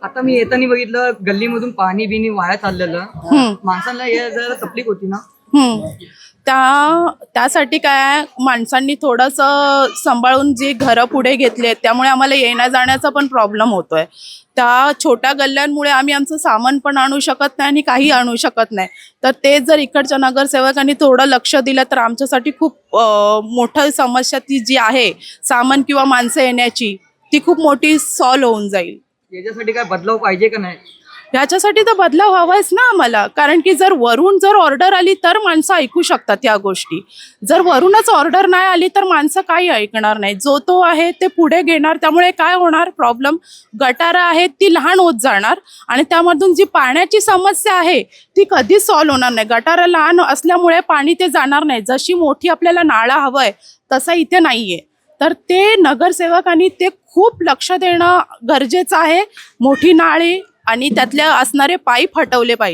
आता मी येताना बघितलं गल्लीमधून पाणी बिनी वाया चाललेलं, माणसांना हे जरा तकलीफ होती ना. त्यासाठी काय माणसांनी थोडंसं सांभाळून जी घरं पुढे घेतली आहेत त्यामुळे आम्हाला येण्या जाण्याचा पण प्रॉब्लेम होतोय. त्या छोट्या गल्ल्यांमुळे आम्ही आमचं सामान पण आणू शकत नाही आणि काही आणू शकत नाही. तर ते जर इकडच्या नगरसेवकांनी थोडं लक्ष दिलं तर आमच्यासाठी खूप मोठी समस्या ती जी आहे सामान किंवा माणसं येण्याची ती खूप मोठी सॉल्व्ह होऊन जाईल. याच्यासाठी काय बदलाव पाहिजे का नाही? ह्याच्यासाठी तर बदलाव हवायच ना आम्हाला, कारण की जर वरून ऑर्डर आली तर माणसं ऐकू शकतात या गोष्टी. जर वरूनच ऑर्डर नाही आली तर माणसं काही ऐकणार नाही. जो तो आहे ते पुढे घेणार. त्यामुळे काय होणार प्रॉब्लेम, गटारं आहेत ती लहान होत जाणार आणि त्यामधून जी पाण्याची समस्या आहे ती कधीच सॉल्व्ह होणार नाही. गटारं लहान असल्यामुळे पाणी ते जाणार नाही. जशी मोठी आपल्याला नाळं हवंय तसं इथे नाहीये. तर ते नगरसेवकांनी ते खूप लक्ष देणं गरजेचं आहे. मोठी नाळे आणि त्यातल्या असणारे पाईप हटवले पाहिजे.